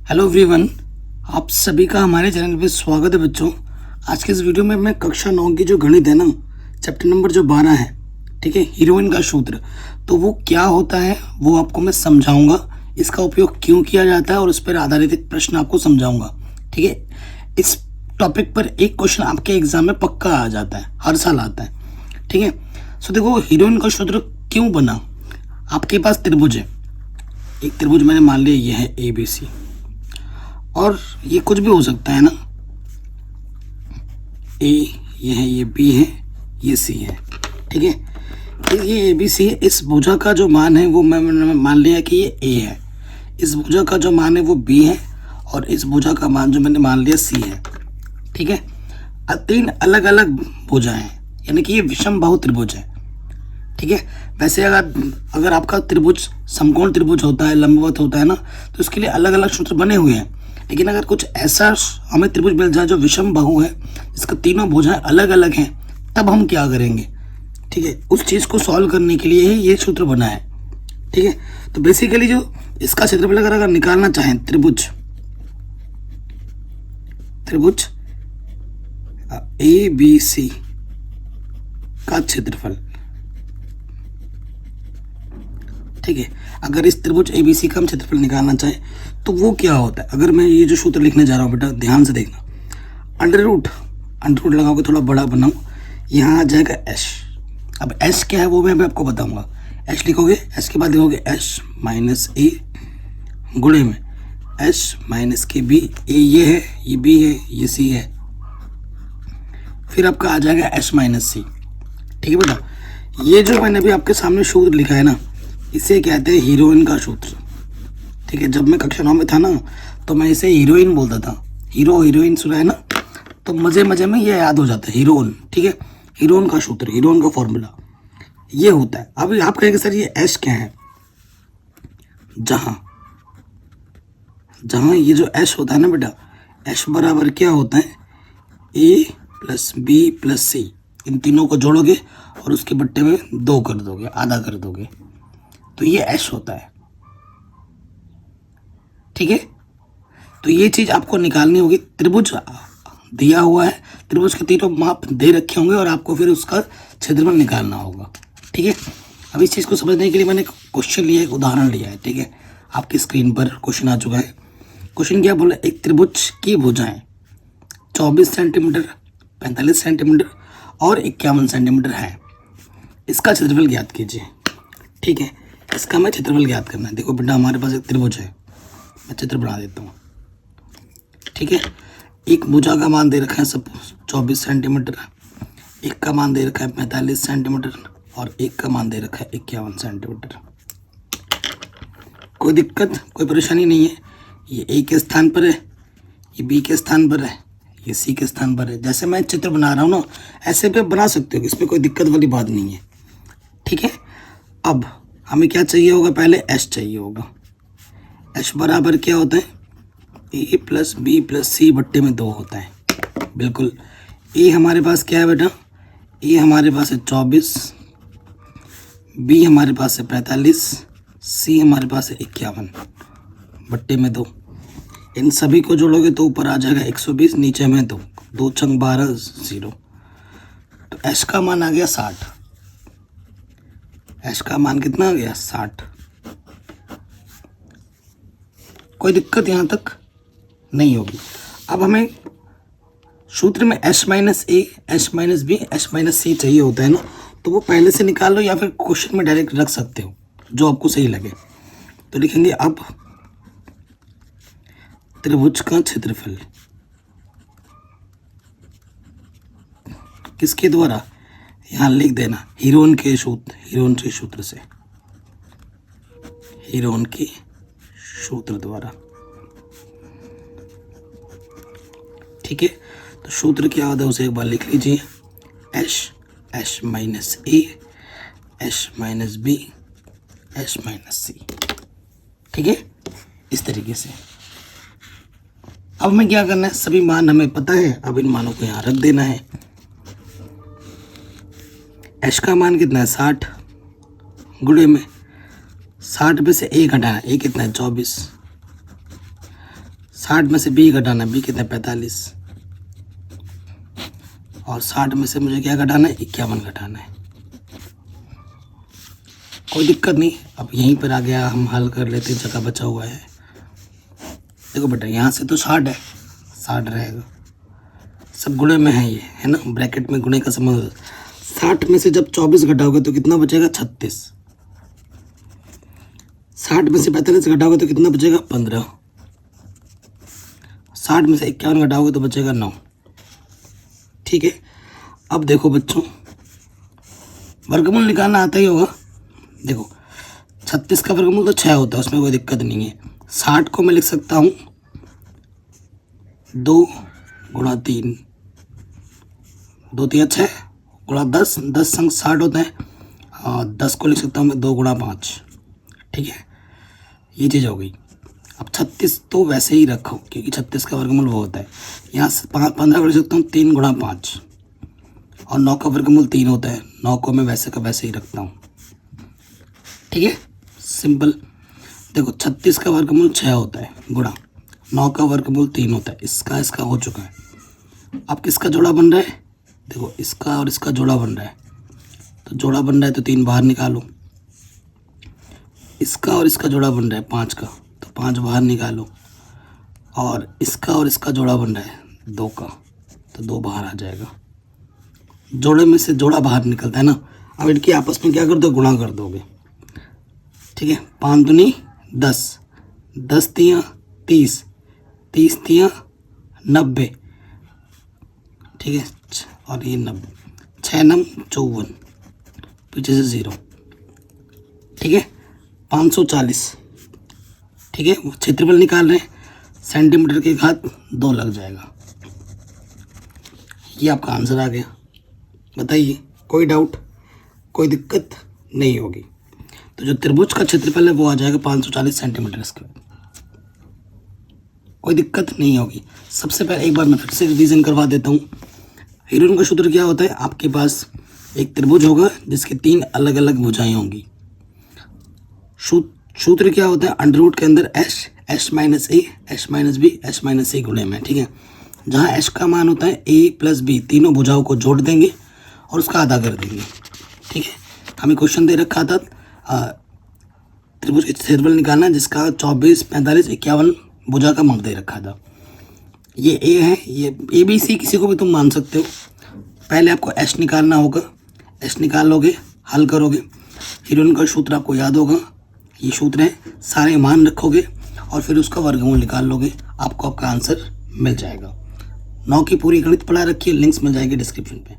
Hello everyone, आप सभी का हमारे चैनल पे स्वागत है बच्चों। आज के इस वीडियो में मैं कक्षा 9 की जो गणित है ना, चैप्टर नंबर जो 12 है, ठीक है, हीरोइन का सूत्र, तो वो क्या होता है वो आपको मैं समझाऊंगा। इसका उपयोग क्यों किया जाता है और उस पर आधारित एक प्रश्न आपको समझाऊंगा। ठीक है, इस टॉपिक पर एक क्वेश्चन आपके एग्जाम में पक्का आ जाता है, हर साल आता है। ठीक है, सो देखो हीरोइन का सूत्र क्यों बना। आपके पास त्रिभुज है, एक त्रिभुज मैंने मान लिया ये है ABC, और ये कुछ भी हो सकता है ना, ए ये है, ये बी है, ये सी है। ठीक है, ये ABC है। इस भुजा का जो मान है वो मैंने मान लिया कि ये ए है, इस भुजा का जो मान है वो बी है, और इस भुजा का मान जो मैंने मान लिया सी है। ठीक है, तीन अलग अलग भुजा हैं, यानी कि ये विषम बाहु त्रिभुज है। ठीक है, वैसे अगर आपका त्रिभुज समकोण त्रिभुज होता है, लंबवत होता है ना, तो इसके लिए अलग अलग सूत्र बने हुए हैं। लेकिन अगर कुछ ऐसा हमें त्रिभुज मिल जाए जो विषम बाहु है, जिसका तीनों भुजाएं अलग अलग हैं, तब हम क्या करेंगे। ठीक है, उस चीज़ को सॉल्व करने के लिए ही ये सूत्र बना है। ठीक है, तो बेसिकली जो इसका क्षेत्रफल अगर निकालना चाहें, त्रिभुज ABC का क्षेत्रफल, ठीक है, अगर इस त्रिभुज ABC का हम क्षेत्रफल निकालना चाहें तो वो क्या होता है। अगर मैं ये जो सूत्र लिखने जा रहा हूँ बेटा, ध्यान से देखना, अंडर रूट लगाओगे, थोड़ा बड़ा बनाओ, यहाँ आ जाएगा एच। अब एच क्या है वो मैं आपको बताऊंगा। एच लिखोगे, एच के बाद लिखोगे एच माइनस ए गुणे में एच माइनस के बी। ए ये है, ये बी है, ये सी है, फिर आपका आ जाएगा एच माइनस सी। ठीक है बेटा, ये जो मैंने अभी आपके सामने सूत्र लिखा है ना, इसे कहते हैं हीरोइन का सूत्र। ठीक है, जब मैं कक्षा 9 में था ना, तो मैं इसे हीरोइन बोलता था। हीरोइन सुना है ना, तो मजे मजे में ये याद हो जाता है, हीरोइन। ठीक है, हीरोइन का सूत्र, हीरोइन का फॉर्मूला ये होता है। अब आप कहेंगे सर ये एच क्या है। जहां ये जो एच होता है ना बेटा, एच बराबर क्या होता है, ए प्लस बी प्लस सी। इन तीनों को जोड़ोगे और उसके बट्टे में 2 कर दोगे, आधा कर दोगे, तो ये एच होता है। ठीक है, तो ये चीज आपको निकालनी होगी। त्रिभुज दिया हुआ है, त्रिभुज के तीनों माप दे रखे होंगे और आपको फिर उसका क्षेत्रफल निकालना होगा। ठीक है, अब इस चीज को समझने के लिए मैंने क्वेश्चन लिया, एक उदाहरण लिया है। ठीक है, आपकी स्क्रीन पर क्वेश्चन आ चुका है। क्वेश्चन क्या बोला, एक त्रिभुज की भुजाएं 24 सेंटीमीटर, 45 सेंटीमीटर और 51 सेंटीमीटर है। इसका क्षेत्रफल ज्ञात कीजिए। ठीक है, इसका हमें क्षेत्रफल ज्ञात करना है। देखो बेटा, हमारे पास एक त्रिभुज है, मैं चित्र बना देता हूँ। ठीक है, एक भुजा का मान दे रखा है सब 24 सेंटीमीटर, एक का मान दे रखा है 45 सेंटीमीटर और एक का मान दे रखा है 51 सेंटीमीटर। कोई दिक्कत, कोई परेशानी नहीं है। ये ए के स्थान पर है, ये बी के स्थान पर है, ये सी के स्थान पर है। जैसे मैं चित्र बना रहा हूँ ना, ऐसे पे बना सकते हो, इसमें कोई दिक्कत वाली बात नहीं है। ठीक है, अब हमें क्या चाहिए होगा, पहले एच चाहिए होगा। एच बराबर क्या होता है, ए प्लस बी प्लस सी बट्टे में 2 होता है। बिल्कुल, ए हमारे पास क्या है बेटा, ए हमारे पास है 24, बी हमारे पास है 45, सी हमारे पास है 51 बट्टे में 2। इन सभी को जोड़ोगे तो ऊपर आ जाएगा 120, नीचे में 2, 2 छंग 12, 0। तो एच का मान आ गया 60। एच का मान कितना आ गया, 60। कोई दिक्कत यहाँ तक नहीं होगी। अब हमें सूत्र में H minus A, H minus B, H minus C चाहिए होता है ना, तो वो पहले से निकाल लो या फिर क्वेश्चन में डायरेक्ट रख सकते हो, जो आपको सही लगे। तो लिखेंगे अब त्रिभुज का क्षेत्रफल किसके द्वारा, यहाँ लिख देना हीरोइन के सूत्र से, हीरोइन के सूत्र द्वारा। ठीक है, तो सूत्र क्या होता है उसे एक बार लिख लीजिए, H minus A, H minus B, H minus C. ठीक है, इस तरीके से। अब हमें क्या करना है, सभी मान हमें पता है, अब इन मानों को यहाँ रख देना है। एच का मान कितना है, 60 गुणे में 60 में से 1 हटाना, 1 कितना है, 24 60 में से बी घटाना है, बी कितना है 45, और 60 में से मुझे क्या घटाना है 51 घटाना है। कोई दिक्कत नहीं, अब यहीं पर आ गया, हम हल कर लेते हैं, जगह बचा हुआ है। देखो बेटा यहाँ से तो 60 है, 60 रहेगा, सब गुणे में है ये, है ना, ब्रैकेट में गुणे का संबंध। 60 में से जब 24 घटाओगे तो कितना बचेगा 36, 60 में से 45 घटाओगे तो कितना बचेगा 15, 60 में से 51 घटाओगे तो बचेगा 9। ठीक है, अब देखो बच्चों, वर्गमूल निकालना आता ही होगा। देखो 36 का वर्गमूल तो 6 होता है, उसमें कोई दिक्कत नहीं है। 60 को मैं लिख सकता हूँ 2 गुणा 3, 2 3 6 गुणा 10, 10 संग 60 होता है, और 10 को लिख सकता हूँ मैं 2 गुणा 5। ठीक है, ये चीज़ हो गई। अब 36 तो वैसे ही रखो, क्योंकि 36 का वर्गमूल वो होता है। यहाँ से 15 को लिख सकता हूँ 3 गुणा 5, और 9 का वर्गमूल 3 होता है, 9 को मैं वैसे का वैसे ही रखता हूँ। ठीक है, सिंपल। देखो 36 का वर्गमूल 6 होता है, गुणा 9 का वर्गमूल 3 होता है, इसका हो चुका है। अब किसका जोड़ा बन रहा है, देखो इसका और इसका जोड़ा बन रहा है, तो जोड़ा बन रहा है तो 3 बाहर निकालो। इसका और इसका जोड़ा बन रहा है 5 का, तो 5 बाहर निकालो, और इसका और इसका जोड़ा बन रहा है 2 का, तो 2 बाहर आ जाएगा। जोड़े में से जोड़ा बाहर निकलता है ना। अब इनकी आपस में क्या कर दो, गुणा कर दोगे। ठीक है, 5 दूनी 10, 10 तियाँ 30, 30 तियाँ 90। ठीक है, और ये 90, 6 नम 54, पीछे से 0। ठीक है, 540। ठीक है, क्षेत्रफल निकाल रहे हैं, सेंटीमीटर के घात 2 लग जाएगा। ये आपका आंसर आ गया। बताइए, कोई डाउट, कोई दिक्कत नहीं होगी। तो जो त्रिभुज का क्षेत्रफल है वो आ जाएगा 540 सेंटीमीटर स्क्वायर। कोई दिक्कत नहीं होगी। सबसे पहले एक बार मैं फिर से रिवीजन करवा देता हूँ। हिरून का सूत्र क्या होता है, आपके पास एक त्रिभुज होगा जिसके 3 अलग अलग भुजाएं होंगी। सूत्र क्या होता है, अंडर रूट के अंदर H minus A, H minus B, H minus C गुणे में। ठीक है, जहाँ एच का मान होता है ए प्लस बी, तीनों भुजाओं को जोड़ देंगे और उसका आधा कर देंगे। ठीक है, हमें क्वेश्चन दे रखा था त्रिभुज का क्षेत्रफल निकालना जिसका 24, 45, 51 भुजा का माप दे रखा था। ये ए है, ये ए बी सी किसी को भी तुम मान सकते हो। पहले आपको एच निकालना होगा, एच निकाल लोगे, हल करोगे, हिरून का सूत्र आपको याद होगा, ये सूत्र है, सारे मान रखोगे और फिर उसका वर्गमूल निकाल लोगे, आपको आपका आंसर मिल जाएगा। 9 की पूरी गणित पढ़ा रखी है, लिंक्स मिल जाएगी डिस्क्रिप्शन पे।